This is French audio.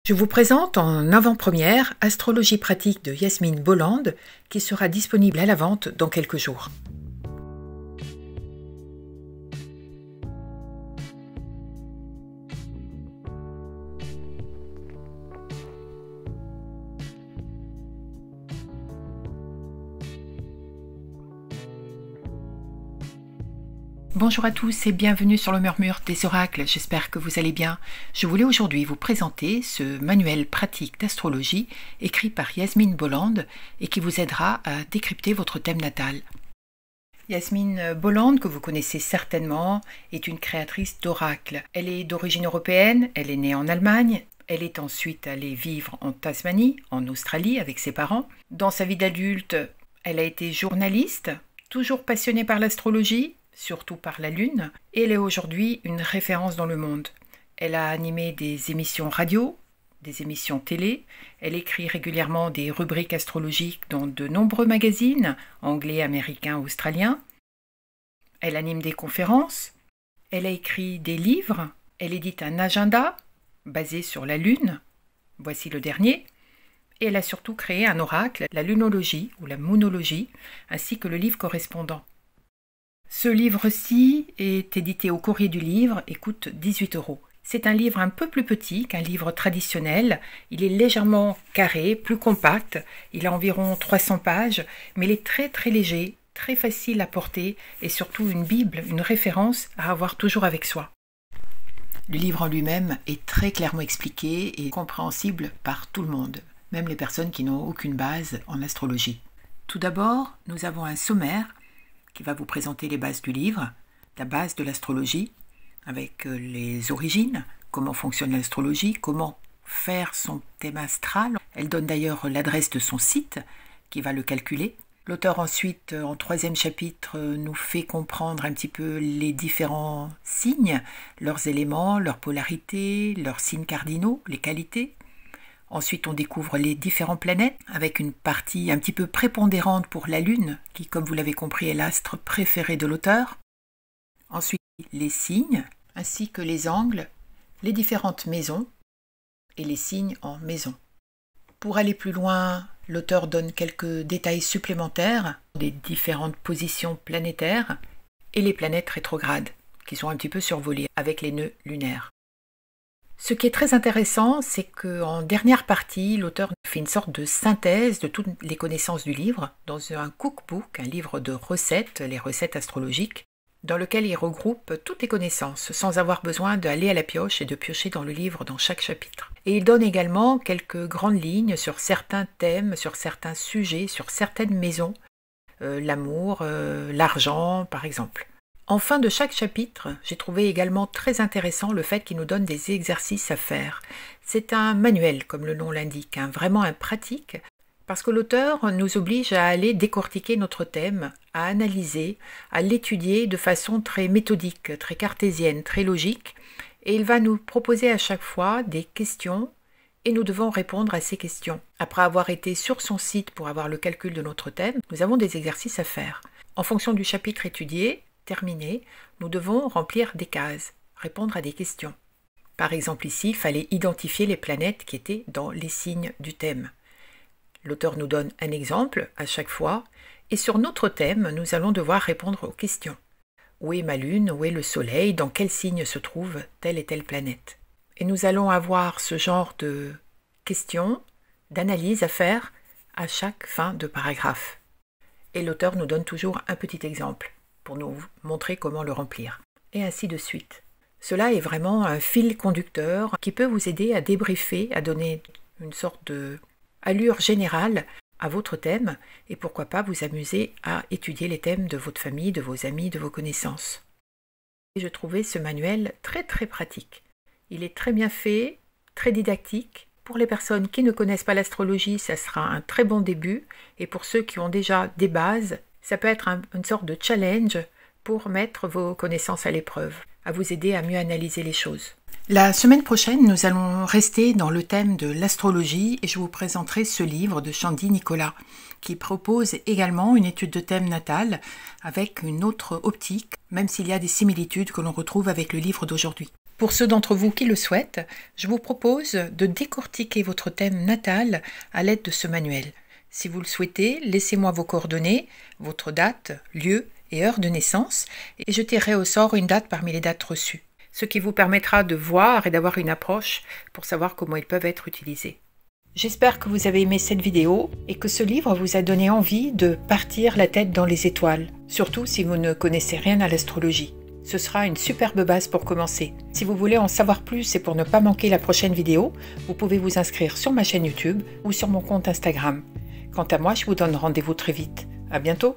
Je vous présente en avant-première Astrologie pratique de Yasmine Bolland qui sera disponible à la vente dans quelques jours. Bonjour à tous et bienvenue sur le murmure des oracles, j'espère que vous allez bien. Je voulais aujourd'hui vous présenter ce manuel pratique d'astrologie écrit par Yasmine Bolland et qui vous aidera à décrypter votre thème natal. Yasmine Bolland, que vous connaissez certainement, est une créatrice d'oracles. Elle est d'origine européenne, elle est née en Allemagne. Elle est ensuite allée vivre en Tasmanie, en Australie, avec ses parents. Dans sa vie d'adulte, elle a été journaliste, toujours passionnée par l'astrologie, surtout par la Lune, et elle est aujourd'hui une référence dans le monde. Elle a animé des émissions radio, des émissions télé, elle écrit régulièrement des rubriques astrologiques dans de nombreux magazines, anglais, américains, australiens. Elle anime des conférences, elle a écrit des livres, elle édite un agenda basé sur la Lune, voici le dernier, et elle a surtout créé un oracle, la lunologie ou la moonologie, ainsi que le livre correspondant. Ce livre-ci est édité au courrier du livre et coûte 18 €. C'est un livre un peu plus petit qu'un livre traditionnel. Il est légèrement carré, plus compact. Il a environ 300 pages, mais il est très très léger, très facile à porter et surtout une bible, une référence à avoir toujours avec soi. Le livre en lui-même est très clairement expliqué et compréhensible par tout le monde, même les personnes qui n'ont aucune base en astrologie. Tout d'abord, nous avons un sommaire qui va vous présenter les bases du livre, la base de l'astrologie, avec les origines, comment fonctionne l'astrologie, comment faire son thème astral. Elle donne d'ailleurs l'adresse de son site, qui va le calculer. L'auteur ensuite, en 3e chapitre, nous fait comprendre un petit peu les différents signes, leurs éléments, leurs polarités, leurs signes cardinaux, les qualités. Ensuite, on découvre les différentes planètes, avec une partie un petit peu prépondérante pour la Lune, qui, comme vous l'avez compris, est l'astre préféré de l'auteur. Ensuite, les signes, ainsi que les angles, les différentes maisons et les signes en maison. Pour aller plus loin, l'auteur donne quelques détails supplémentaires des différentes positions planétaires et les planètes rétrogrades, qui sont un petit peu survolées avec les nœuds lunaires. Ce qui est très intéressant, c'est qu'en dernière partie, l'auteur fait une sorte de synthèse de toutes les connaissances du livre dans un cookbook, un livre de recettes, les recettes astrologiques, dans lequel il regroupe toutes les connaissances, sans avoir besoin d'aller à la pioche et de piocher dans le livre dans chaque chapitre. Et il donne également quelques grandes lignes sur certains thèmes, sur certains sujets, sur certaines maisons, l'amour, l'argent par exemple. En fin de chaque chapitre, j'ai trouvé également très intéressant le fait qu'il nous donne des exercices à faire. C'est un manuel, comme le nom l'indique, vraiment un pratique, parce que l'auteur nous oblige à aller décortiquer notre thème, à analyser, à l'étudier de façon très méthodique, très cartésienne, très logique, et il va nous proposer à chaque fois des questions, et nous devons répondre à ces questions. Après avoir été sur son site pour avoir le calcul de notre thème, nous avons des exercices à faire. En fonction du chapitre étudié, terminé, nous devons remplir des cases, répondre à des questions. Par exemple ici, il fallait identifier les planètes qui étaient dans les signes du thème. L'auteur nous donne un exemple à chaque fois, et sur notre thème, nous allons devoir répondre aux questions. Où est ma lune? Où est le soleil? Dans quel signe se trouve telle et telle planète? Et nous allons avoir ce genre de questions, d'analyse à faire à chaque fin de paragraphe. Et l'auteur nous donne toujours un petit exemple pour nous montrer comment le remplir, et ainsi de suite. Cela est vraiment un fil conducteur qui peut vous aider à débriefer, à donner une sorte de allure générale à votre thème, et pourquoi pas vous amuser à étudier les thèmes de votre famille, de vos amis, de vos connaissances. Et je trouvais ce manuel très très pratique. Il est très bien fait, très didactique. Pour les personnes qui ne connaissent pas l'astrologie, ça sera un très bon début, et pour ceux qui ont déjà des bases, ça peut être une sorte de challenge pour mettre vos connaissances à l'épreuve, à vous aider à mieux analyser les choses. La semaine prochaine, nous allons rester dans le thème de l'astrologie et je vous présenterai ce livre de Shandy Nicolas qui propose également une étude de thème natal avec une autre optique, même s'il y a des similitudes que l'on retrouve avec le livre d'aujourd'hui. Pour ceux d'entre vous qui le souhaitent, je vous propose de décortiquer votre thème natal à l'aide de ce manuel. Si vous le souhaitez, laissez-moi vos coordonnées, votre date, lieu et heure de naissance, et je tirerai au sort une date parmi les dates reçues, ce qui vous permettra de voir et d'avoir une approche pour savoir comment ils peuvent être utilisés. J'espère que vous avez aimé cette vidéo et que ce livre vous a donné envie de partir la tête dans les étoiles, surtout si vous ne connaissez rien à l'astrologie. Ce sera une superbe base pour commencer. Si vous voulez en savoir plus et pour ne pas manquer la prochaine vidéo, vous pouvez vous inscrire sur ma chaîne YouTube ou sur mon compte Instagram. Quant à moi, je vous donne rendez-vous très vite. À bientôt!